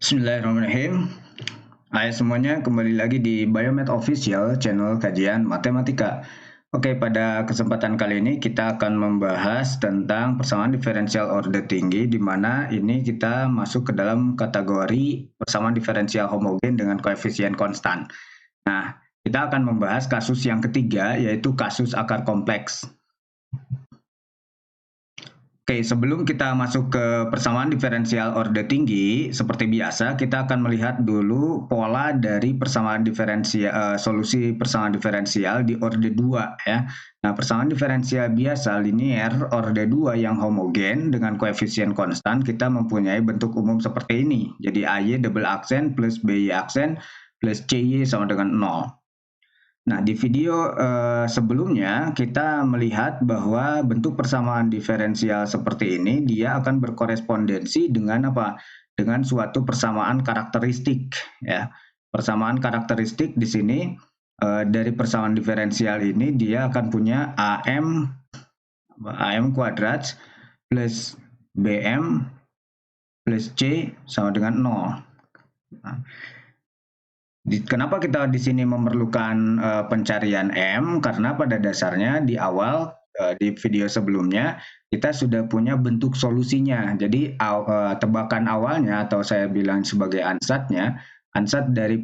Bismillahirrahmanirrahim. Hai semuanya, kembali lagi di Biomed Official, channel kajian matematika. Oke, pada kesempatan kali ini kita akan membahas tentang persamaan diferensial orde tinggi, di mana ini kita masuk ke dalam kategori persamaan diferensial homogen dengan koefisien konstan. Nah, kita akan membahas kasus yang ketiga, yaitu kasus akar kompleks. Oke, sebelum kita masuk ke persamaan diferensial orde tinggi, seperti biasa kita akan melihat dulu pola dari persamaan diferensial solusi persamaan diferensial di orde 2 ya. Nah, persamaan diferensial biasa linier orde 2 yang homogen dengan koefisien konstan kita mempunyai bentuk umum seperti ini. Jadi AY double aksen plus BY aksen plus CY sama dengan 0. Nah, di video sebelumnya kita melihat bahwa bentuk persamaan diferensial seperti ini dia akan berkorespondensi dengan apa? Dengan suatu persamaan karakteristik ya. Persamaan karakteristik di sini dari persamaan diferensial ini dia akan punya AM kuadrat plus BM plus C sama dengan 0. Nah, kenapa kita di sini memerlukan pencarian M? Karena pada dasarnya di awal di video sebelumnya kita sudah punya bentuk solusinya. Jadi tebakan awalnya atau saya bilang sebagai ansatnya, ansat dari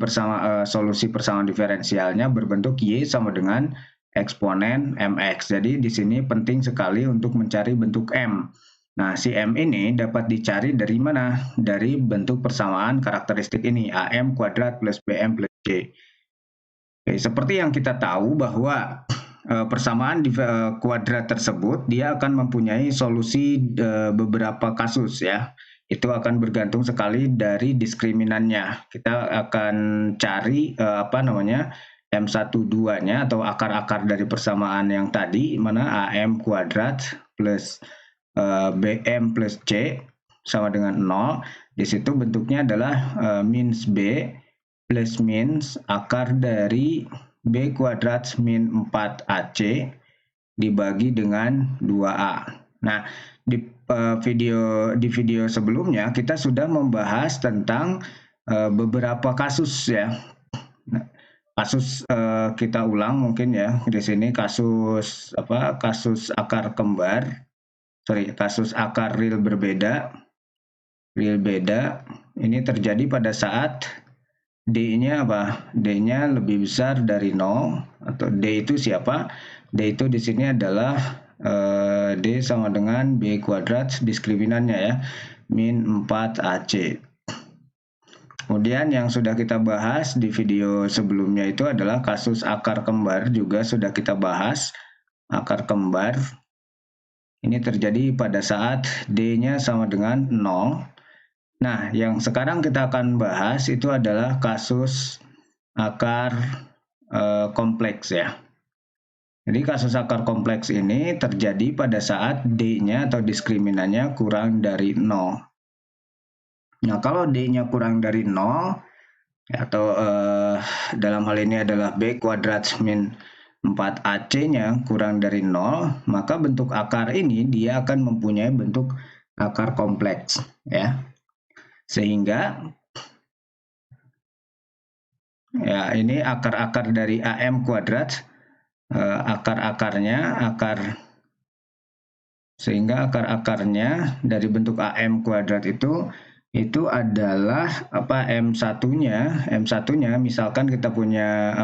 solusi persamaan diferensialnya berbentuk Y sama dengan eksponen MX. Jadi di sini penting sekali untuk mencari bentuk M. Nah, si M ini dapat dicari dari mana? Dari bentuk persamaan karakteristik ini, AM kuadrat plus BM plus C. Oke, seperti yang kita tahu bahwa persamaan kuadrat tersebut, dia akan mempunyai solusi beberapa kasus ya. Itu akan bergantung sekali dari diskriminannya. Kita akan cari M12-nya atau akar-akar dari persamaan yang tadi, mana AM kuadrat plus BM plus C sama dengan 0. Di situ bentuknya adalah minus B plus minus akar dari B kuadrat min 4AC dibagi dengan 2A. Nah, di video sebelumnya kita sudah membahas tentang beberapa kasus ya. Nah, kasus kita ulang mungkin ya. Di sini kasus akar kembar. Kasus akar real berbeda. Real beda ini terjadi pada saat D-nya apa? D-nya lebih besar dari 0 atau D itu siapa? D itu di sini adalah D sama dengan B kuadrat diskriminannya ya, min 4AC. Kemudian yang sudah kita bahas di video sebelumnya itu adalah kasus akar kembar, juga sudah kita bahas akar kembar. Ini terjadi pada saat D-nya sama dengan 0. Nah, yang sekarang kita akan bahas itu adalah kasus akar kompleks ya. Jadi kasus akar kompleks ini terjadi pada saat D-nya atau diskriminannya kurang dari 0. Nah, kalau D-nya kurang dari 0, atau dalam hal ini adalah B kuadrat min 4AC-nya kurang dari 0, maka bentuk akar ini dia akan mempunyai bentuk akar kompleks ya. Sehingga ya ini akar-akar dari AM kuadrat, sehingga akar-akarnya dari bentuk AM kuadrat itu adalah M1-nya misalkan kita punya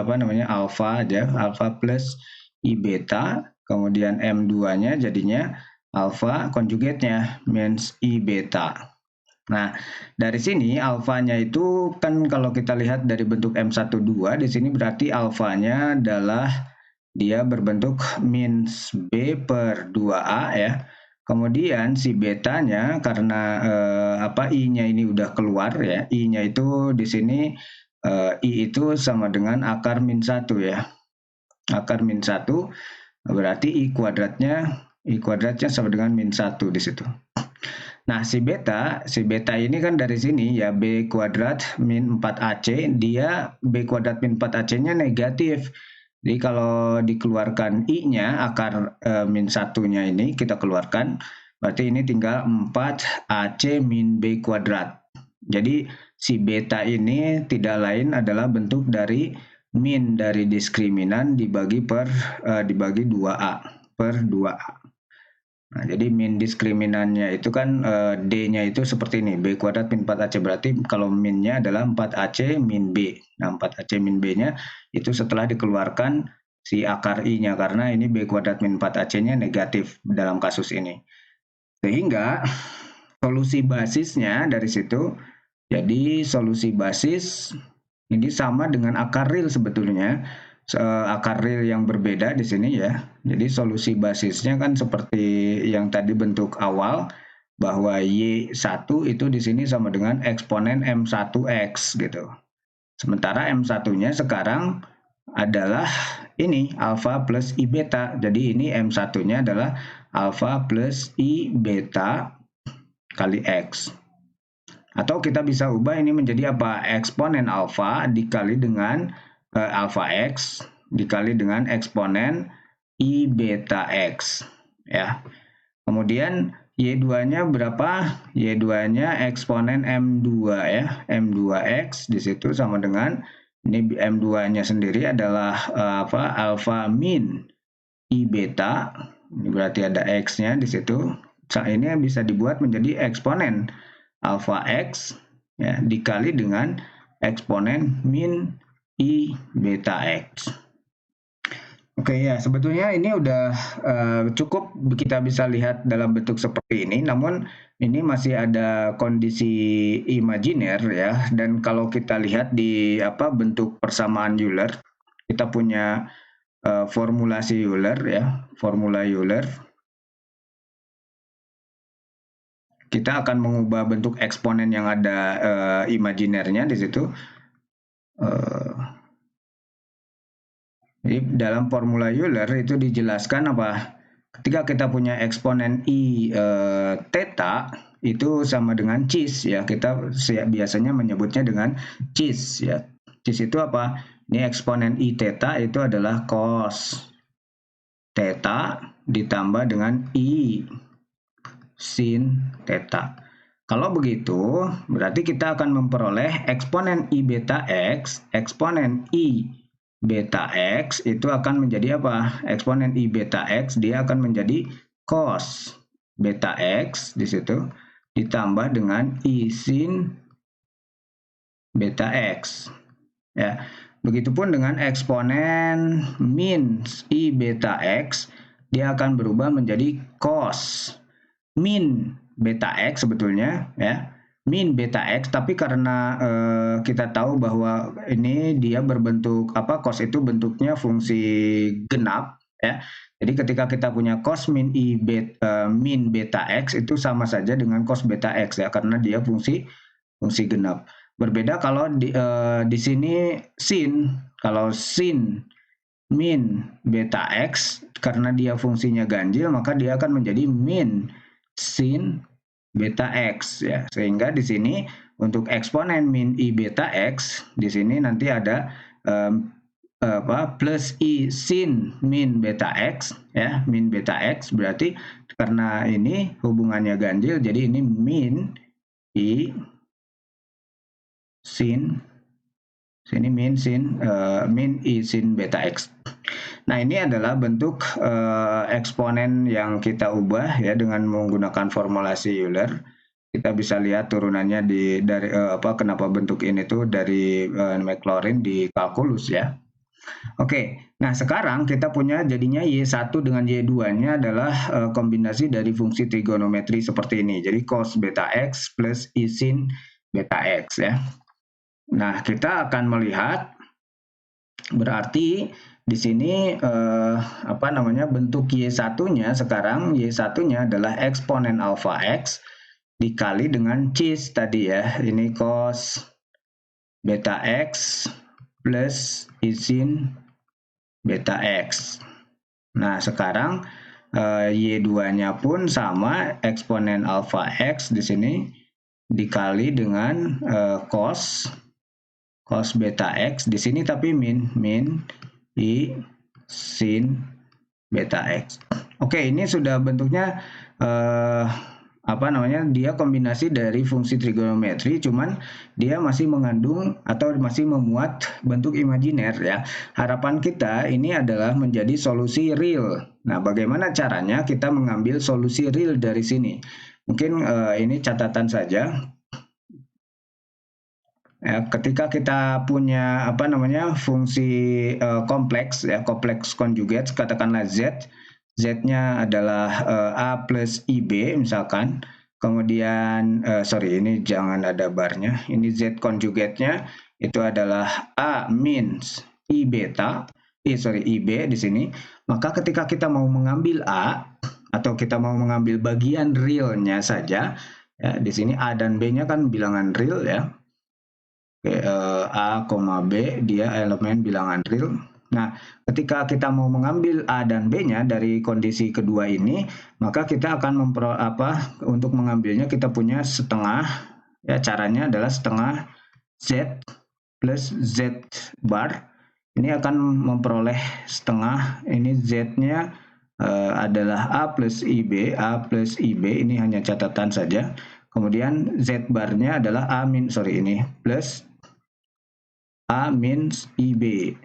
alfa aja, alfa plus I beta, kemudian M2-nya jadinya alfa konjugatnya minus I beta. Nah, dari sini alfanya itu kan kalau kita lihat dari bentuk M12 di sini berarti alfanya adalah dia berbentuk minus B per 2A ya. Kemudian si betanya karena I-nya ini udah keluar ya. I-nya itu di sini I itu sama dengan akar min 1 ya. Akar min 1 berarti I kuadratnya sama dengan min 1 di situ. Nah, si beta ini kan dari sini ya B kuadrat min 4AC, dia B kuadrat min 4AC-nya negatif. Jadi kalau dikeluarkan I-nya, akar min 1-nya ini kita keluarkan, berarti ini tinggal 4AC min B kuadrat. Jadi si beta ini tidak lain adalah bentuk dari min dari diskriminan dibagi 2A per 2A. Nah, jadi min diskriminannya itu kan D-nya itu seperti ini, B kuadrat min 4AC. Berarti kalau minnya adalah 4AC min B. Nah, 4AC min B-nya itu setelah dikeluarkan si akar I-nya, karena ini B kuadrat min 4AC-nya negatif dalam kasus ini. Sehingga solusi basisnya dari situ, jadi solusi basis ini sama dengan akar real sebetulnya. Akar real yang berbeda di sini ya. Jadi solusi basisnya kan seperti yang tadi bentuk awal, bahwa Y1 itu di sini sama dengan eksponen M1X gitu. Sementara M1-nya sekarang adalah ini alfa plus I beta. Jadi ini M1-nya adalah alfa plus I beta kali X. Atau kita bisa ubah ini menjadi apa? Eksponen alfa dikali dengan alfa X dikali dengan eksponen I beta X. Ya. Kemudian Y2-nya berapa? Y2-nya eksponen M2 ya. M2X di situ sama dengan ini M2-nya sendiri adalah alfa min I beta. Ini berarti ada X-nya di situ. Ini bisa dibuat menjadi eksponen alfa X ya, dikali dengan eksponen min I beta X. Oke ya, sebetulnya ini udah cukup kita bisa lihat dalam bentuk seperti ini, namun ini masih ada kondisi imajiner ya. Dan kalau kita lihat di bentuk persamaan Euler, kita punya formulasi Euler ya, formula Euler. Kita akan mengubah bentuk eksponen yang ada imajinernya di situ. Jadi dalam formula Euler itu dijelaskan apa? Ketika kita punya eksponen I theta itu sama dengan cis ya. Kita biasanya menyebutnya dengan cis ya. Cis itu apa? Ini eksponen I theta itu adalah cos theta ditambah dengan I sin theta. Kalau begitu, berarti kita akan memperoleh eksponen I beta X, eksponen I beta X itu akan menjadi apa? Eksponen I beta X dia akan menjadi cos beta X di situ ditambah dengan I sin beta X. Ya. Begitupun dengan eksponen min I beta X, dia akan berubah menjadi cos min beta X sebetulnya ya. Min beta X, tapi karena kita tahu bahwa ini dia berbentuk cos itu bentuknya fungsi genap ya. Jadi ketika kita punya cos min beta X itu sama saja dengan cos beta X ya, karena dia fungsi genap. Berbeda kalau di sini sin, kalau sin min beta X karena dia fungsinya ganjil, maka dia akan menjadi min sin beta X ya. Sehingga di sini untuk eksponen min I beta X di sini nanti ada plus I sin min beta X ya, min beta X berarti karena ini hubungannya ganjil jadi ini min I sin sini min I sin beta X. Nah, ini adalah bentuk eksponen yang kita ubah ya dengan menggunakan formulasi Euler. Kita bisa lihat turunannya dari kenapa bentuk ini tuh dari Maclaurin di kalkulus ya. Oke, nah sekarang kita punya jadinya Y1 dengan Y2-nya adalah kombinasi dari fungsi trigonometri seperti ini. Jadi cos beta X plus I sin beta X ya. Nah, kita akan melihat berarti di sini bentuk Y1-nya sekarang Y1-nya adalah eksponen alfa X dikali dengan cis tadi ya. Ini cos beta X plus I sin beta X. Nah, sekarang Y2-nya pun sama, eksponen alfa X di sini dikali dengan cos beta X di sini tapi min I sin beta X. Oke, ini sudah bentuknya dia kombinasi dari fungsi trigonometri, cuman dia masih mengandung atau masih memuat bentuk imajiner ya. Harapan kita ini adalah menjadi solusi real. Nah, bagaimana caranya kita mengambil solusi real dari sini? Mungkin ini catatan saja. Ya, ketika kita punya fungsi kompleks ya, kompleks konjugat, katakanlah Z-nya adalah A plus IB misalkan, kemudian ini jangan ada barnya, ini Z konjugatnya itu adalah A minus I beta, IB di sini. Maka ketika kita mau mengambil A atau kita mau mengambil bagian realnya saja, ya di sini A dan B-nya kan bilangan real ya. A, B dia elemen bilangan real. Nah, ketika kita mau mengambil A dan B-nya dari kondisi kedua ini, maka kita akan untuk mengambilnya kita punya setengah, ya caranya adalah setengah Z plus Z bar. Ini akan memperoleh setengah, ini Z-nya adalah A plus IB, ini hanya catatan saja. Kemudian Z bar-nya adalah plus A minus IB.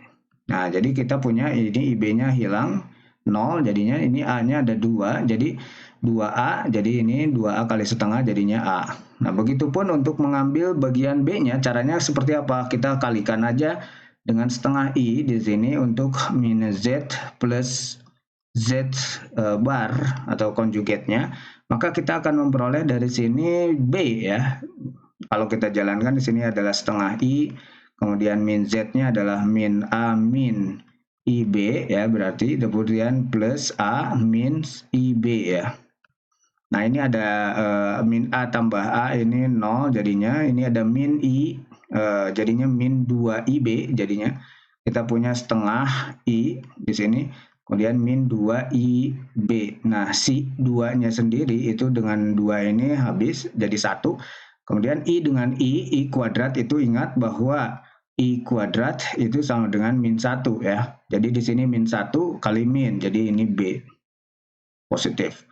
Nah, jadi kita punya ini IB-nya hilang 0, jadinya ini A-nya ada 2, jadi 2A, jadi ini 2A kali setengah jadinya A. Nah, begitupun untuk mengambil bagian B-nya, caranya seperti apa? Kita kalikan aja dengan setengah I di sini untuk minus Z plus Z bar atau konjugatnya, maka kita akan memperoleh dari sini B ya. Kalau kita jalankan di sini adalah setengah I, kemudian min Z-nya adalah min A min IB ya, berarti kemudian plus A min IB ya. Nah, ini ada min A tambah A ini 0 jadinya, ini ada min I jadinya min 2 IB jadinya. Kita punya setengah I di sini, kemudian min 2 IB. Nah, si 2-nya sendiri itu dengan 2 ini habis jadi 1. Kemudian I dengan I kuadrat itu ingat bahwa I kuadrat itu sama dengan min 1 ya. Jadi di sini min 1 kali min, jadi ini B positif.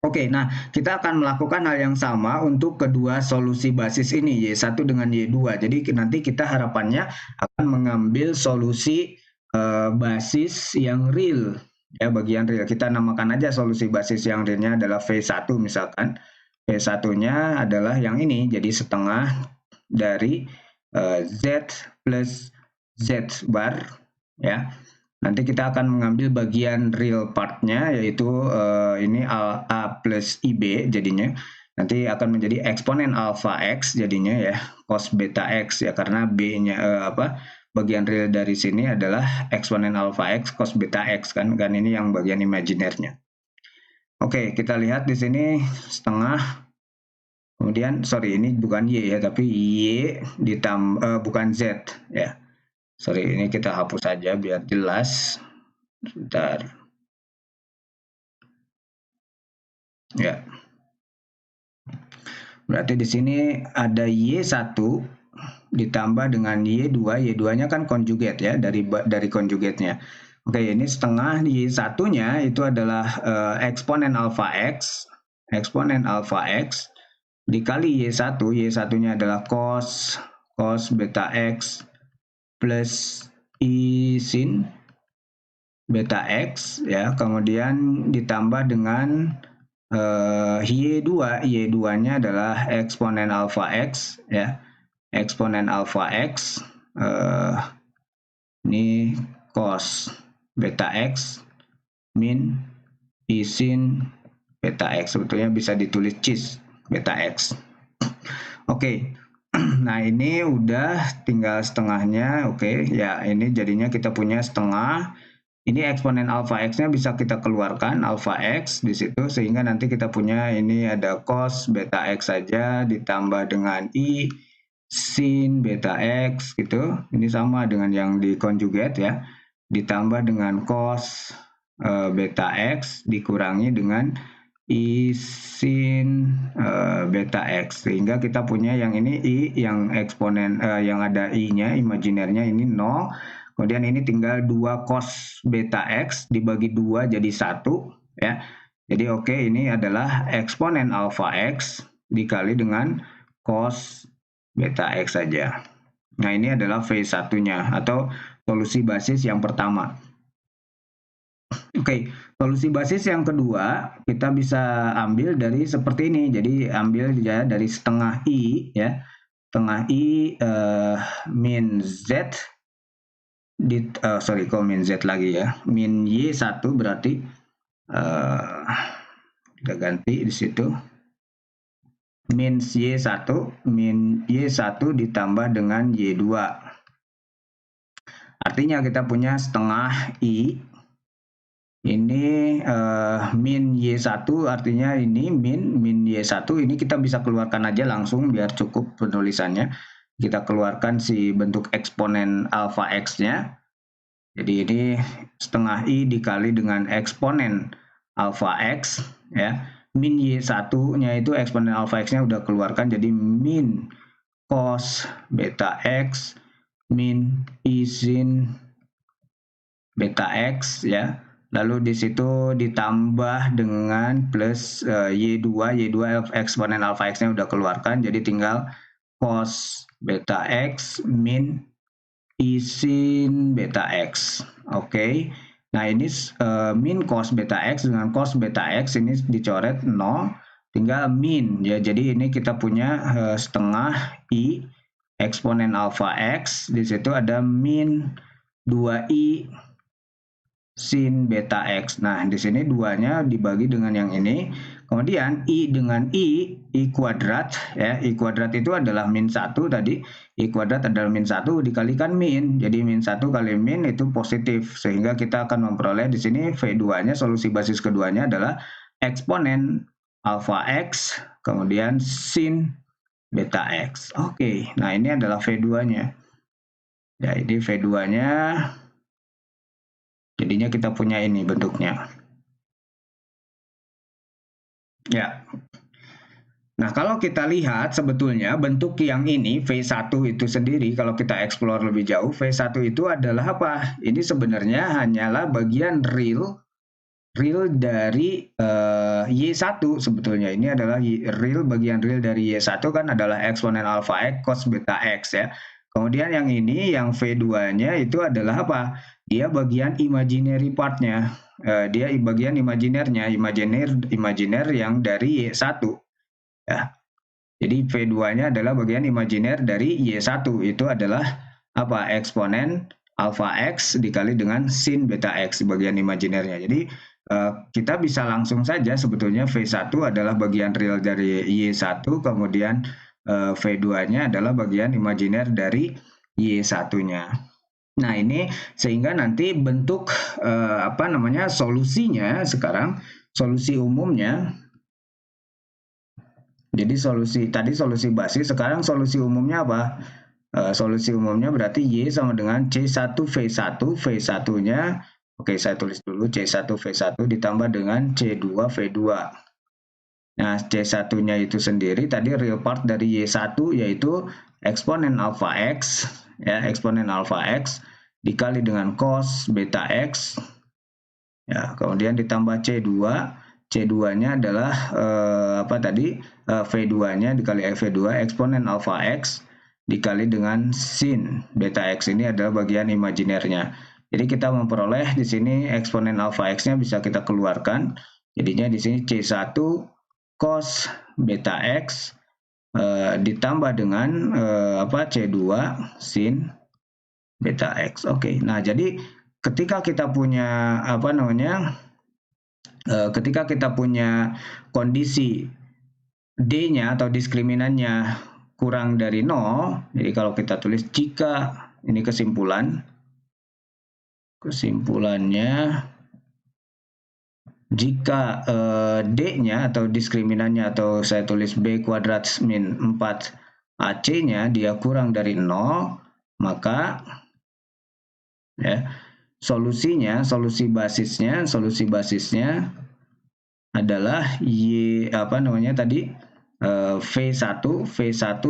Oke, nah kita akan melakukan hal yang sama untuk kedua solusi basis ini, Y1 dengan Y2. Jadi nanti kita harapannya akan mengambil solusi basis yang real. Ya, bagian real. Kita namakan aja solusi basis yang realnya adalah V1 misalkan. V1-nya adalah yang ini, jadi setengah dari Z plus Z bar ya. Nanti kita akan mengambil bagian real part-nya, yaitu ini A plus IB jadinya. Nanti akan menjadi eksponen alpha X jadinya ya, cos beta X ya, karena B-nya bagian real dari sini adalah eksponen alpha X cos beta X kan ini yang bagian imajinernya. Oke, kita lihat di sini setengah. Kemudian ini bukan Y ya, tapi Y ditambah bukan Z ya. Ini kita hapus saja biar jelas. Sebentar. Ya. Berarti di sini ada Y1 ditambah dengan Y2. Y2-nya kan konjugat ya, dari konjugatnya. Oke, ini setengah Y1-nya itu adalah eksponen alpha X. Eksponen alpha X dikali Y1. Y1-nya adalah cos beta X plus I sin beta X ya, kemudian ditambah dengan Y2. Y2-nya adalah eksponen alpha X ya, eksponen alpha X ini cos beta X min I sin beta X, sebetulnya bisa ditulis cis beta X. Oke. Nah, ini udah tinggal setengahnya. Oke, ya ini jadinya kita punya setengah. Ini eksponen alpha X-nya bisa kita keluarkan, alpha X di situ, sehingga nanti kita punya ini ada cos beta X saja ditambah dengan I sin beta X gitu. Ini sama dengan yang di konjugat ya. Ditambah dengan cos beta X dikurangi dengan I sin beta X, sehingga kita punya yang ini I yang eksponen yang ada I-nya imajinernya ini 0. Kemudian ini tinggal 2 cos beta X dibagi 2 jadi 1 ya. Jadi oke, ini adalah eksponen alfa X dikali dengan cos beta X saja. Nah, ini adalah V1-nya atau solusi basis yang pertama. Oke, solusi basis yang kedua kita bisa ambil dari seperti ini. Jadi ambil ya dari setengah I ya. Setengah I min Z kok min Z lagi ya. Min Y1 berarti kita ganti di situ. Min Y1 ditambah dengan Y2. Artinya kita punya setengah I ini min Y1 artinya ini min Y1 ini kita bisa keluarkan aja langsung biar cukup penulisannya. Kita keluarkan si bentuk eksponen alfa X-nya. Jadi ini setengah I dikali dengan eksponen alfa X ya. Min Y1-nya itu eksponen alfa X-nya udah keluarkan jadi min cos beta X min I sin beta X ya. Lalu di situ ditambah dengan plus Y2 eksponen alfa X-nya udah keluarkan jadi tinggal cos beta X min I sin beta X. Oke. Nah, ini min cos beta X dengan cos beta X ini dicoret 0, tinggal min ya. Jadi ini kita punya setengah I eksponen alfa X, di situ ada min 2I sin beta X. Nah, di sini 2-nya dibagi dengan yang ini. Kemudian I dengan I kuadrat ya. I kuadrat itu adalah min 1 tadi. I kuadrat adalah min 1 dikalikan min. Jadi min 1 kali min itu positif. Sehingga kita akan memperoleh di sini V2-nya, solusi basis keduanya adalah eksponen alfa X kemudian sin beta X. Oke, nah ini adalah V2-nya. Ya, ini V2-nya. Jadinya kita punya ini bentuknya. Ya. Nah, kalau kita lihat sebetulnya bentuk yang ini V1 itu sendiri kalau kita explore lebih jauh, V1 itu adalah apa? Ini sebenarnya hanyalah bagian real dari Y1 sebetulnya. Ini adalah bagian real dari Y1 kan adalah eksponen alfa X cos beta X ya. Kemudian yang ini yang V2-nya itu adalah apa? Dia bagian imaginary part-nya. Dia bagian imaginernya, imaginer yang dari Y1 ya. Jadi V2-nya adalah bagian imajiner dari Y1, itu adalah apa? Eksponen alfa X dikali dengan sin beta X bagian imajinernya. Jadi kita bisa langsung saja sebetulnya V1 adalah bagian real dari Y1, kemudian V2-nya adalah bagian imajiner dari Y1-nya. Nah, ini sehingga nanti bentuk solusinya sekarang, solusi umumnya. Jadi solusi basis, sekarang solusi umumnya apa? Solusi umumnya berarti Y sama dengan C1V1, V1-nya, oke saya tulis dulu C1V1 ditambah dengan C2V2. Nah, C1-nya itu sendiri tadi real part dari Y1 yaitu eksponen alfa X, ya eksponen alfa X dikali dengan cos beta X, ya kemudian ditambah C2. C2-nya adalah V2-nya dikali V2 eksponen alfa X dikali dengan sin beta X, ini adalah bagian imajinernya. Jadi kita memperoleh di sini eksponen alfa X-nya bisa kita keluarkan. Jadinya di sini C1 cos beta X ditambah dengan C2 sin beta X. Oke. Nah, jadi ketika kita punya ketika kita punya kondisi D-nya atau diskriminannya kurang dari 0, jadi kalau kita tulis jika, ini kesimpulannya, jika D-nya atau diskriminannya atau saya tulis B kuadrat min 4 AC-nya dia kurang dari 0, maka ya solusi basisnya adalah V1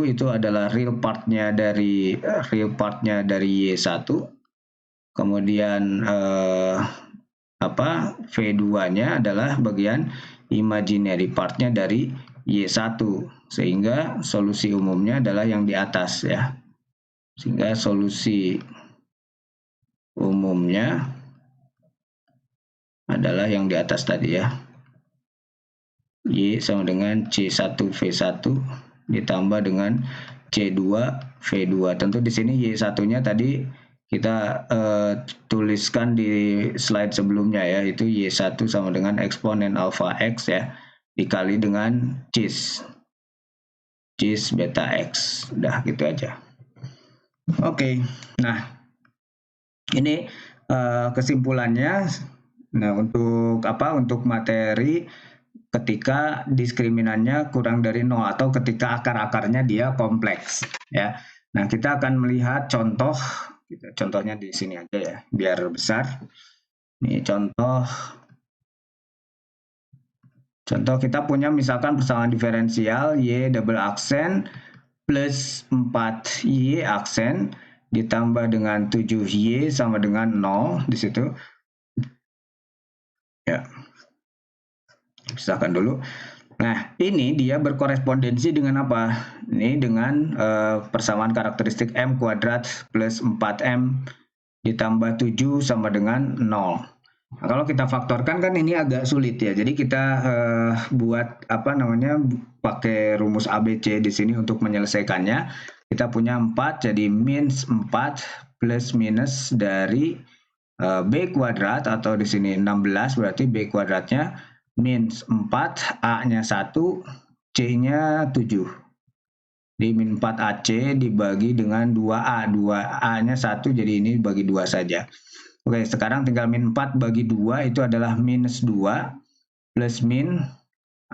itu adalah real partnya dari Y1, kemudian V2-nya adalah bagian imaginary partnya dari Y1, sehingga solusi umumnya adalah yang di atas ya. Sehingga solusi umumnya adalah yang di atas tadi ya. Y sama dengan C1V1 ditambah dengan C2 V2. Tentu di sini Y1-nya tadi kita tuliskan di slide sebelumnya ya, itu Y1 sama dengan eksponen alpha X ya, dikali dengan cis beta X. Udah gitu aja. Oke. Nah, ini kesimpulannya. Nah, untuk materi ketika diskriminannya kurang dari 0 atau ketika akar-akarnya dia kompleks ya. Nah, kita akan melihat contohnya di sini aja ya, biar besar. Ini contoh kita punya misalkan persamaan diferensial Y double aksen plus 4Y aksen ditambah dengan 7Y sama dengan 0 di situ. Ya. Pisahkan dulu. Nah, ini dia berkorespondensi dengan apa? Ini dengan persamaan karakteristik M kuadrat plus 4M ditambah 7 sama dengan 0. Nah, kalau kita faktorkan kan ini agak sulit ya. Jadi kita buat pakai rumus ABC di sini untuk menyelesaikannya. Kita punya 4, jadi minus 4 plus minus dari B kuadrat, atau di sini 16 berarti B kuadratnya minus 4, A-nya 1, C-nya 7. Di min 4AC dibagi dengan 2A. 2A-nya 1, jadi ini bagi 2 saja. Oke, sekarang tinggal min 4 bagi 2, itu adalah minus 2 plus min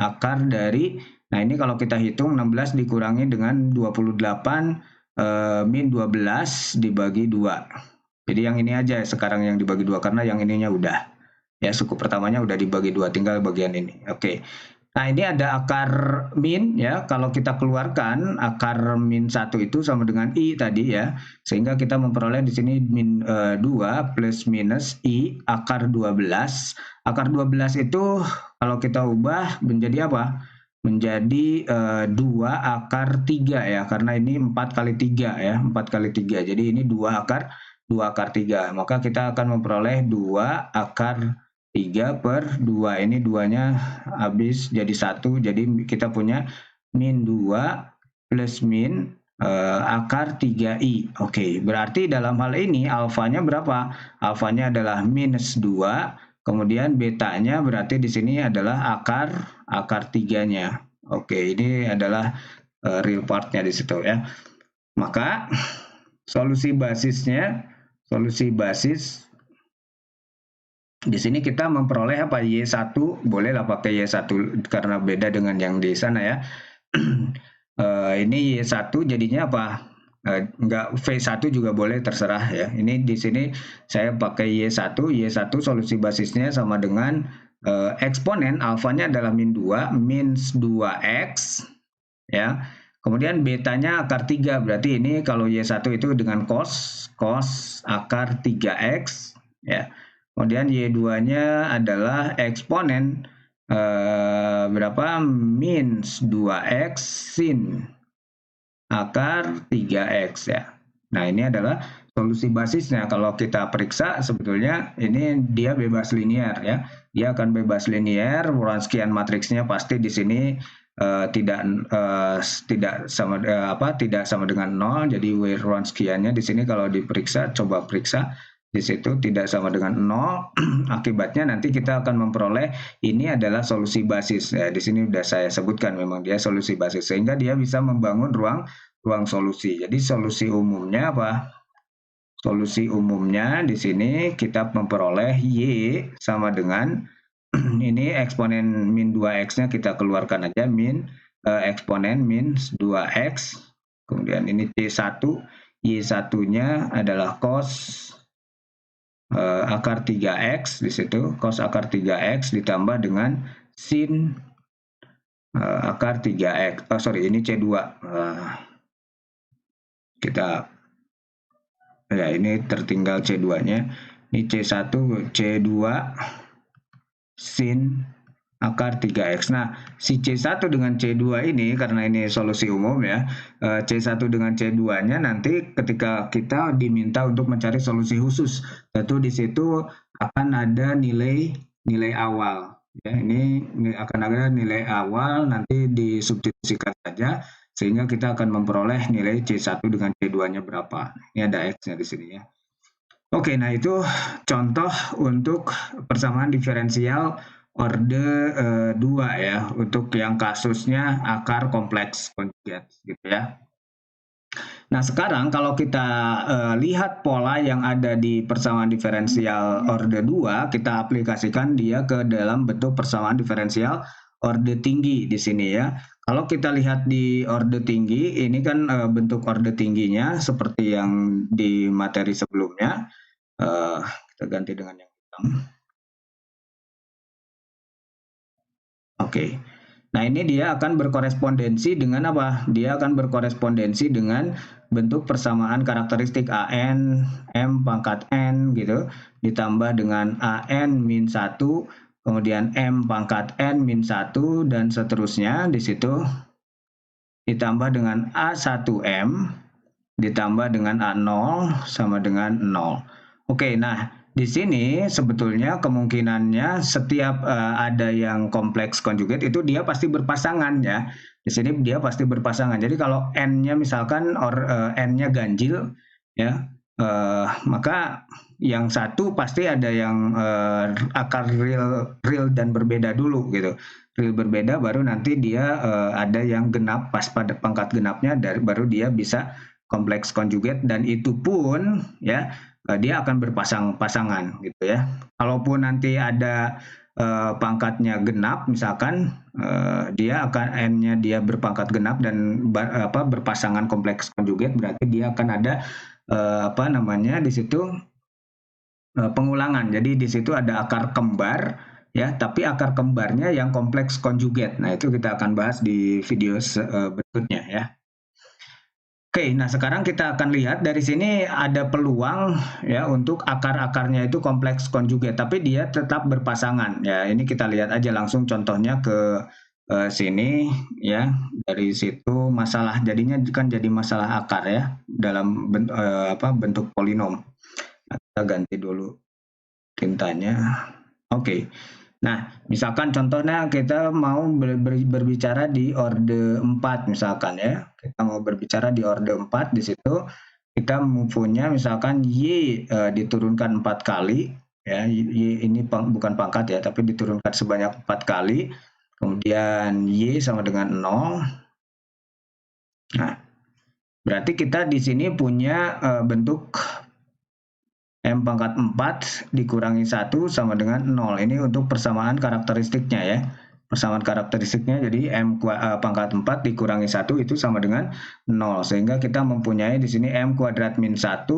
akar dari, nah ini kalau kita hitung 16 dikurangi dengan 28 min 12 dibagi 2. Jadi yang ini aja sekarang yang dibagi 2 karena yang ininya udah. Ya, suku pertamanya udah dibagi 2, tinggal bagian ini. Oke. Nah, ini ada akar min ya. Kalau kita keluarkan akar min 1 itu sama dengan I tadi ya. Sehingga kita memperoleh di sini min 2 plus minus I akar 12. Akar 12 itu kalau kita ubah menjadi apa? Menjadi 2 akar 3 ya. Karena ini 4 kali 3 ya. 4 kali 3. Jadi ini 2 akar 3. Maka kita akan memperoleh 2 akar 3 per 2, ini 2-nya habis jadi 1, jadi kita punya min 2 plus min akar 3i. Oke, berarti dalam hal ini alfanya berapa? Alfanya adalah minus 2, kemudian betanya berarti di sini adalah akar 3-nya. Oke, ini adalah real part-nya di situ ya. Maka solusi basis di sini kita memperoleh apa? Y1, bolehlah pakai Y1 karena beda dengan yang di sana ya. Ini Y1 jadinya apa? Enggak, V1 juga boleh, terserah ya. Ini di sini saya pakai Y1 solusi basisnya sama dengan eksponen alfanya adalah min 2, min 2x ya. Kemudian betanya akar 3, berarti ini kalau Y1 itu dengan cos akar 3x ya. Kemudian Y2-nya adalah eksponen berapa? Min 2x sin akar 3x ya. Nah, ini adalah solusi basisnya. Kalau kita periksa sebetulnya ini dia bebas linear ya. Dia akan bebas linear, Wronskian matriksnya pasti di sini tidak sama dengan 0. Jadi Wronskiannya di sini kalau diperiksa, coba periksa di situ tidak sama dengan 0. Akibatnya nanti kita akan memperoleh ini adalah solusi basis. Ya, di sini sudah saya sebutkan memang dia solusi basis, sehingga dia bisa membangun ruang solusi. Jadi solusi umumnya apa? Solusi umumnya di sini kita memperoleh Y sama dengan ini eksponen min 2x-nya kita keluarkan aja, eksponen min 2x. Kemudian ini C1, Y1-nya adalah cos akar 3x di situ, cos akar 3x ditambah dengan sin akar 3x. Ini C2. Ini tertinggal C2-nya. Ini C1, C2 sin akar 3X. Nah, si C1 dengan C2 ini, karena ini solusi umum ya, C1 dengan C2-nya nanti ketika kita diminta untuk mencari solusi khusus, tentu di situ akan ada nilai awal. Ya, ini akan ada nilai awal, nanti disubstitusikan saja, sehingga kita akan memperoleh nilai C1 dengan C2-nya berapa. Ini ada X-nya di sini ya. Oke, nah itu contoh untuk persamaan diferensial orde 2 ya, untuk yang kasusnya akar kompleks konjugat gitu ya. Nah, sekarang kalau kita lihat pola yang ada di persamaan diferensial orde 2, kita aplikasikan dia ke dalam bentuk persamaan diferensial orde tinggi di sini ya. Kalau kita lihat di orde tinggi, ini kan bentuk orde tingginya seperti yang di materi sebelumnya. Kita ganti dengan yang hitam. Oke. Nah, ini dia akan berkorespondensi dengan apa? Dia akan berkorespondensi dengan bentuk persamaan karakteristik AN M pangkat N gitu, ditambah dengan AN min 1, kemudian M pangkat N min 1, dan seterusnya di situ, ditambah dengan A1M, ditambah dengan A0 sama dengan 0. Oke, nah di sini sebetulnya kemungkinannya setiap ada yang kompleks konjugat itu dia pasti berpasangan ya. Di sini dia pasti berpasangan. Jadi kalau n-nya misalkan n-nya ganjil ya, maka yang satu pasti ada yang akar real dan berbeda dulu gitu. Real berbeda baru nanti dia ada yang genap, pas pada pangkat genapnya baru dia bisa kompleks konjugat, dan itu pun ya dia akan berpasang-pasangan gitu ya. Kalaupun nanti ada pangkatnya genap misalkan, dia akan n-nya dia berpangkat genap dan berpasangan kompleks konjugat, berarti dia akan ada di situ pengulangan. Jadi di situ ada akar kembar ya, tapi akar kembarnya yang kompleks konjugat. Nah, itu kita akan bahas di video berikutnya ya. Oke, nah sekarang kita akan lihat dari sini ada peluang ya untuk akar-akarnya itu kompleks konjugat, tapi dia tetap berpasangan ya. Ini kita lihat aja langsung contohnya ke sini ya. Dari situ masalah jadinya kan jadi masalah akar ya dalam bentuk polinom. Nah, kita ganti dulu tintanya. Oke. Nah, misalkan contohnya kita mau berbicara di orde 4 misalkan ya. Kita mau berbicara di orde 4, di situ kita mempunyai misalkan Y diturunkan 4 kali ya. Y ini bukan pangkat ya, tapi diturunkan sebanyak 4 kali. Kemudian Y sama dengan 0. Nah, berarti kita di sini punya bentuk M pangkat 4 dikurangi 1 sama dengan 0. Ini untuk persamaan karakteristiknya ya. Persamaan karakteristiknya jadi M pangkat 4 dikurangi 1 itu sama dengan 0. Sehingga kita mempunyai di sini M kuadrat min 1,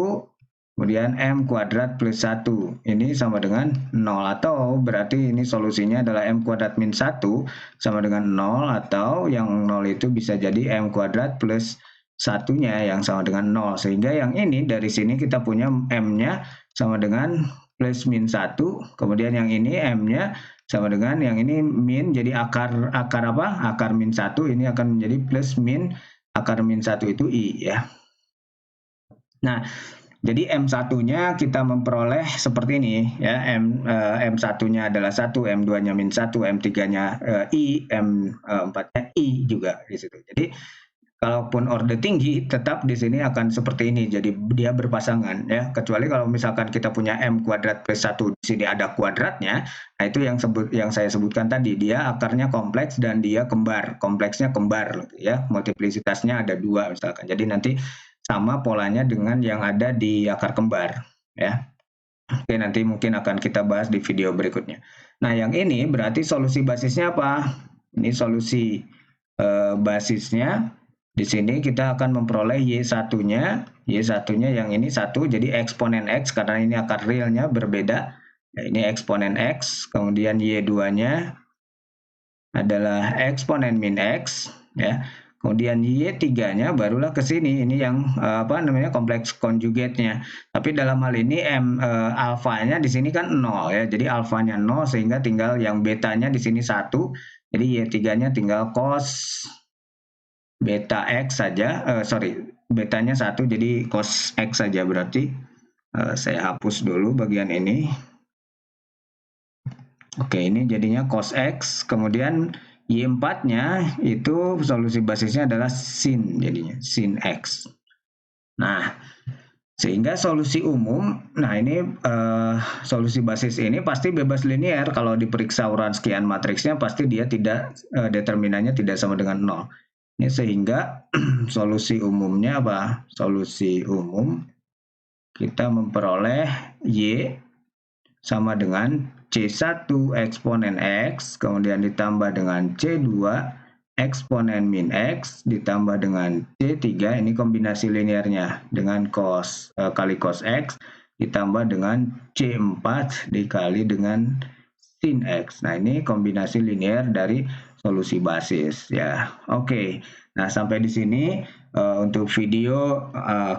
kemudian M kuadrat plus 1. Ini sama dengan 0, atau berarti ini solusinya adalah M kuadrat min 1 sama dengan 0, atau yang 0 itu bisa jadi M kuadrat plus satunya yang sama dengan 0, sehingga yang ini dari sini kita punya M-nya sama dengan plus min 1, kemudian yang ini M-nya sama dengan yang ini min, jadi akar apa? Akar min 1 ini akan menjadi plus min akar min 1 itu I ya. Nah, jadi M1-nya kita memperoleh seperti ini ya. M1-nya adalah 1, M2-nya min 1, M3-nya I, M4-nya I juga di situ. Jadi kalaupun orde tinggi, tetap di sini akan seperti ini. Jadi dia berpasangan ya. Kecuali kalau misalkan kita punya M kuadrat plus 1, di sini ada kuadratnya. Nah, itu yang saya sebutkan tadi. Dia akarnya kompleks dan dia kembar. Kompleksnya kembar ya. Multiplisitasnya ada 2 misalkan. Jadi nanti sama polanya dengan yang ada di akar kembar ya. Oke, nanti mungkin akan kita bahas di video berikutnya. Nah, yang ini berarti solusi basisnya apa? Ini solusi basisnya. Di sini kita akan memperoleh Y1-nya yang ini 1, jadi eksponen X karena ini akar realnya berbeda. Ya, ini eksponen X, kemudian Y2-nya adalah eksponen min X, ya. kemudian Y3-nya barulah ke sini. Ini yang kompleks konjugatnya. Tapi dalam hal ini alfanya di sini kan 0 ya. Jadi alfanya 0 sehingga tinggal yang betanya di sini 1. Jadi Y3-nya tinggal cos beta X saja. Betanya 1 jadi cos X saja berarti. Saya hapus dulu bagian ini. Oke, ini jadinya cos X, kemudian Y4-nya itu solusi basisnya adalah sin, jadinya sin X. Nah, sehingga solusi umum, nah ini solusi basis ini pasti bebas linear. Kalau diperiksa urutan sekian matriksnya pasti dia tidak, determinannya tidak sama dengan 0. Ini sehingga solusi umumnya apa? Solusi umum kita memperoleh Y sama dengan C1 eksponen X, kemudian ditambah dengan C2 eksponen min X, ditambah dengan C3, ini kombinasi linearnya, dengan kali cos X, ditambah dengan C4 dikali dengan sin X. Nah, ini kombinasi linear dari solusi basis ya. Oke. Nah, sampai di sini untuk video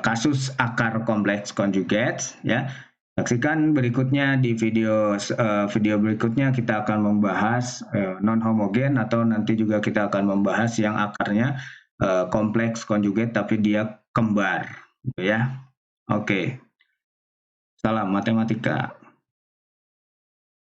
kasus akar kompleks konjugat ya. Saksikan berikutnya di video berikutnya kita akan membahas non homogen, atau nanti juga kita akan membahas yang akarnya kompleks konjugat tapi dia kembar gitu ya. Oke. Salam matematika.